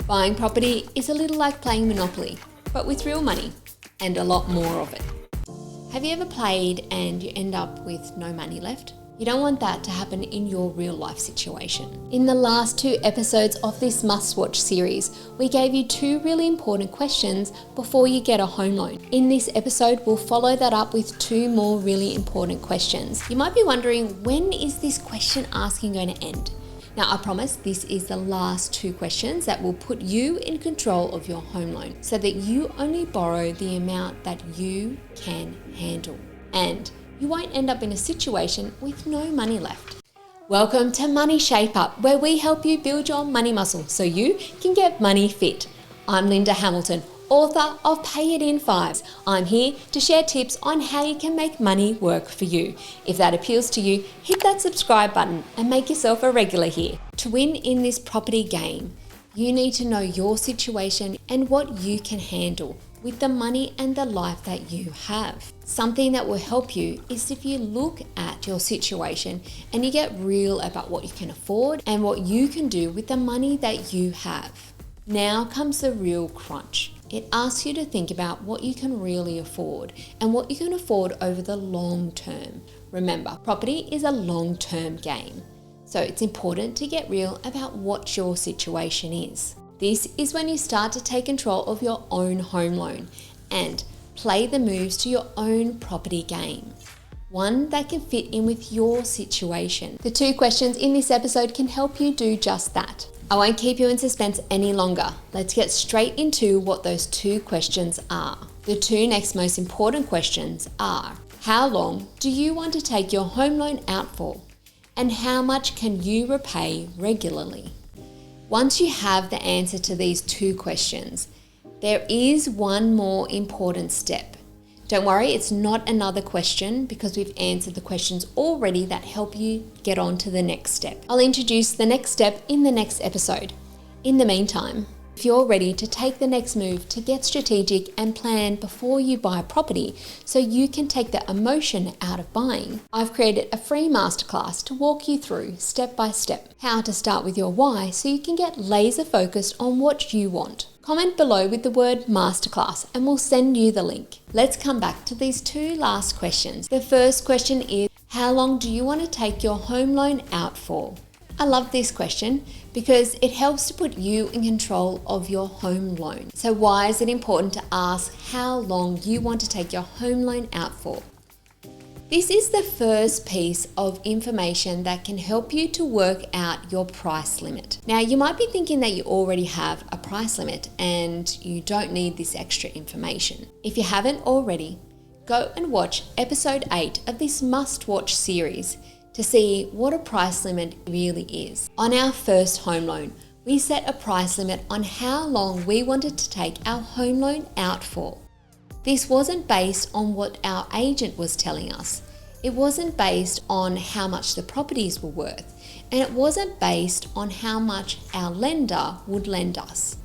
Buying property is a little like playing Monopoly, but with real money and a lot more of it. Have you ever played and you end up with no money left? You don't want that to happen in your real life situation. In the last 2 episodes of this must-watch series, we gave you 2 really important questions before you get a home loan. In this episode, we'll follow that up with 2 more really important questions. You might be wondering, when is this question asking going to end? Now, I promise this is the last 2 questions that will put you in control of your home loan so that you only borrow the amount that you can handle. And you won't end up in a situation with no money left. Welcome to Money Shape Up, where we help you build your money muscle so you can get money fit. I'm Linda Hamilton, author of Pay It in 5s. I'm here to share tips on how you can make money work for you. If that appeals to you, hit that subscribe button and make yourself a regular here. To win in this property game, you need to know your situation and what you can handle with the money and the life that you have. Something that will help you is if you look at your situation and you get real about what you can afford and what you can do with the money that you have. Now comes the real crunch. It asks you to think about what you can really afford and what you can afford over the long term. Remember, property is a long-term game, so it's important to get real about what your situation is. This is when you start to take control of your own home loan and play the moves to your own property game, one that can fit in with your situation. The 2 questions in this episode can help you do just that. I won't keep you in suspense any longer. Let's get straight into what those 2 questions are. The 2 next most important questions are: how long do you want to take your home loan out for? And how much can you repay regularly? Once you have the answer to these 2 questions, there is one more important step. Don't worry, it's not another question because we've answered the questions already that help you get on to the next step. I'll introduce the next step in the next episode. In the meantime, if you're ready to take the next move to get strategic and plan before you buy a property so you can take the emotion out of buying, I've created a free masterclass to walk you through step by step how to start with your why so you can get laser focused on what you want. Comment below with the word masterclass and we'll send you the link. Let's come back to these 2 last questions. The first question is, how long do you want to take your home loan out for? I love this question because it helps to put you in control of your home loan. So why is it important to ask how long you want to take your home loan out for? This is the first piece of information that can help you to work out your price limit. Now, you might be thinking that you already have a price limit and you don't need this extra information. If you haven't already, go and watch episode 8 of this must-watch series to see what a price limit really is. On our first home loan, we set a price limit on how long we wanted to take our home loan out for. This wasn't based on what our agent was telling us. It wasn't based on how much the properties were worth, and it wasn't based on how much our lender would lend us.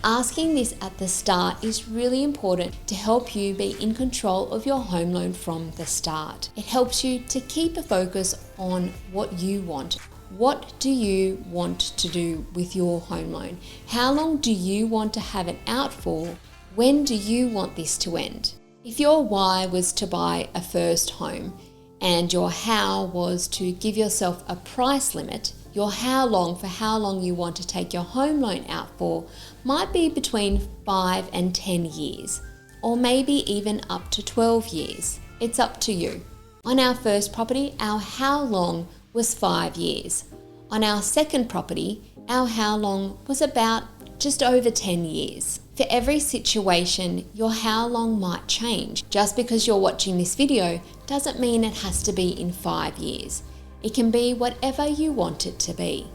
Asking this at the start is really important to help you be in control of your home loan from the start. It helps you to keep a focus on what you want. What do you want to do with your home loan? How long do you want to have it out for? When do you want this to end? If your why was to buy a first home and your how was to give yourself a price limit, your how long you want to take your home loan out for might be between 5 and 10 years, or maybe even up to 12 years. It's up to you. On our first property, our how long was 5 years. On our second property, our how long was about just over 10 years. For every situation, your how long might change. Just because you're watching this video doesn't mean it has to be in 5 years. It can be whatever you want it to be.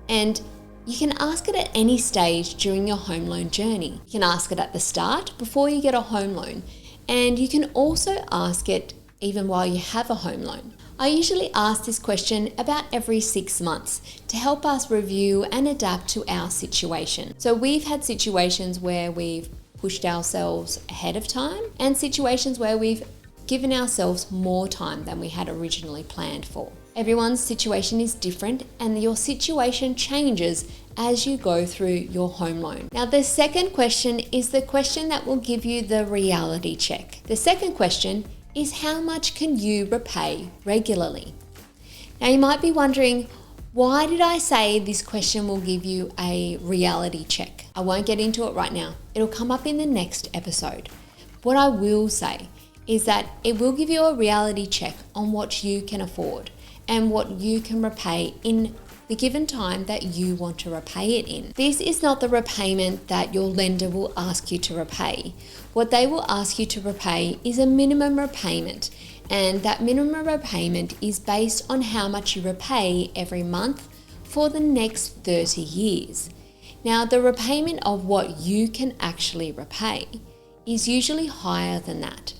And you can ask it at any stage during your home loan journey. You can ask it at the start before you get a home loan, and you can also ask it even while you have a home loan. I usually ask this question about every 6 months to help us review and adapt to our situation. So we've had situations where we've pushed ourselves ahead of time and situations where we've given ourselves more time than we had originally planned for. Everyone's situation is different and your situation changes as you go through your home loan. Now, the second question is the question that will give you the reality check. The second question is, how much can you repay regularly? Now, you might be wondering, why did I say this question will give you a reality check? I won't get into it right now. It'll come up in the next episode. What I will say is that it will give you a reality check on what you can afford and what you can repay in the given time that you want to repay it in. This is not the repayment that your lender will ask you to repay. What they will ask you to repay is a minimum repayment, and that minimum repayment is based on how much you repay every month for the next 30 years. Now, the repayment of what you can actually repay is usually higher than that.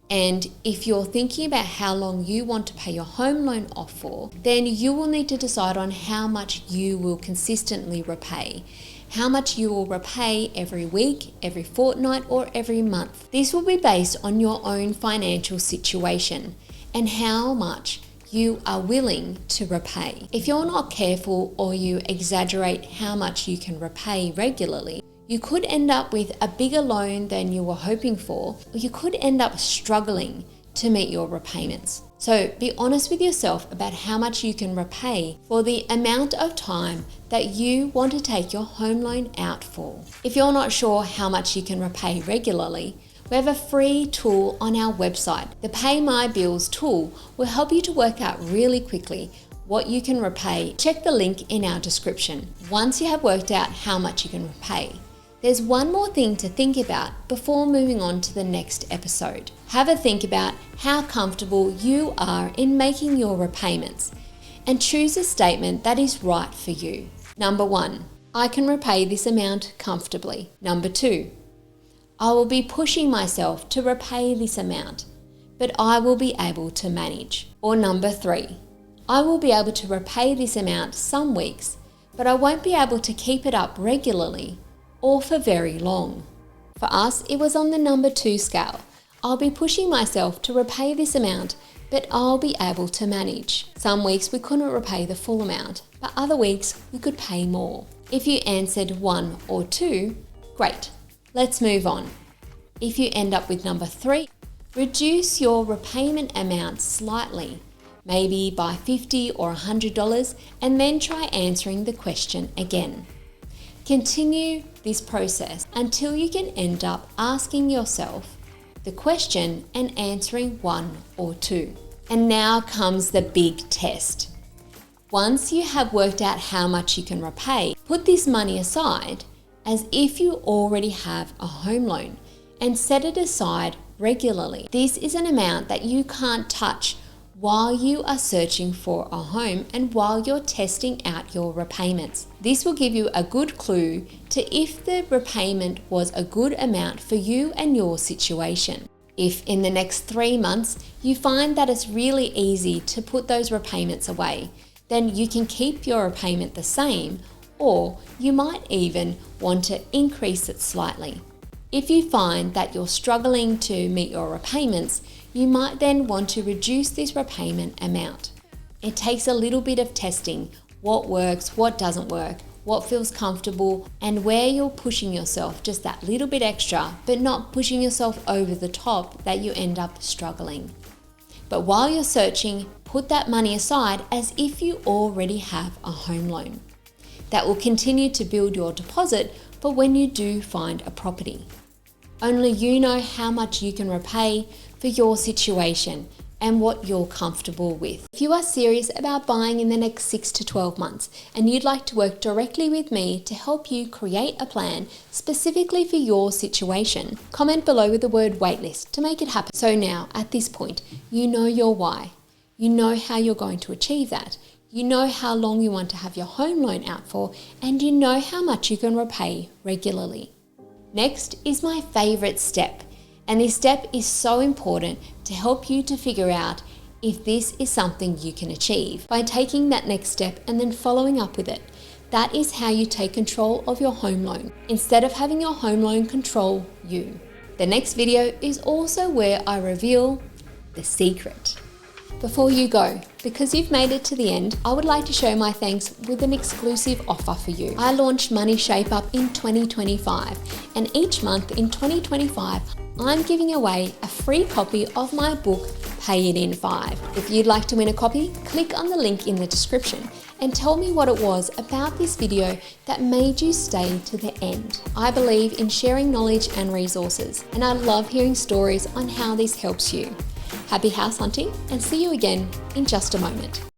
And if you're thinking about how long you want to pay your home loan off for, then you will need to decide on how much you will consistently repay. How much you will repay every week, every fortnight, or every month. This will be based on your own financial situation and how much you are willing to repay. If you're not careful or you exaggerate how much you can repay regularly, you could end up with a bigger loan than you were hoping for, or you could end up struggling to meet your repayments. So be honest with yourself about how much you can repay for the amount of time that you want to take your home loan out for. If you're not sure how much you can repay regularly, we have a free tool on our website. The Pay My Bills tool will help you to work out really quickly what you can repay. Check the link in our description. Once you have worked out how much you can repay, there's one more thing to think about before moving on to the next episode. Have a think about how comfortable you are in making your repayments and choose a statement that is right for you. Number 1, I can repay this amount comfortably. Number 2, I will be pushing myself to repay this amount, but I will be able to manage. Or number 3, I will be able to repay this amount some weeks, but I won't be able to keep it up regularly or for very long. For us, it was on the number 2 scale. I'll be pushing myself to repay this amount, but I'll be able to manage. Some weeks we couldn't repay the full amount, but other weeks we could pay more. If you answered 1 or 2, great. Let's move on. If you end up with number 3, reduce your repayment amount slightly, maybe by $50 or $100, and then try answering the question again. Continue this process until you can end up asking yourself the question and answering 1 or 2. And now comes the big test. Once you have worked out how much you can repay, put this money aside as if you already have a home loan and set it aside regularly. This is an amount that you can't touch while you are searching for a home and while you're testing out your repayments. This will give you a good clue to if the repayment was a good amount for you and your situation. If in the next 3 months you find that it's really easy to put those repayments away, then you can keep your repayment the same, or you might even want to increase it slightly. If you find that you're struggling to meet your repayments, you might then want to reduce this repayment amount. It takes a little bit of testing what works, what doesn't work, what feels comfortable, and where you're pushing yourself just that little bit extra, but not pushing yourself over the top that you end up struggling. But while you're searching, put that money aside as if you already have a home loan. That will continue to build your deposit for when you do find a property. Only you know how much you can repay for your situation and what you're comfortable with. If you are serious about buying in the next 6 to 12 months and you'd like to work directly with me to help you create a plan specifically for your situation, comment below with the word waitlist to make it happen. So now, at this point, you know your why. You know how you're going to achieve that. You know how long you want to have your home loan out for, and you know how much you can repay regularly. Next is my favorite step. And this step is so important to help you to figure out if this is something you can achieve by taking that next step and then following up with it. That is how you take control of your home loan instead of having your home loan control you. The next video is also where I reveal the secret. Before you go, because you've made it to the end, I would like to show my thanks with an exclusive offer for you. I launched Money Shape Up in 2025, and each month in 2025, I'm giving away a free copy of my book, Pay It In 5. If you'd like to win a copy, click on the link in the description and tell me what it was about this video that made you stay to the end. I believe in sharing knowledge and resources, and I love hearing stories on how this helps you. Happy house hunting, and see you again in just a moment.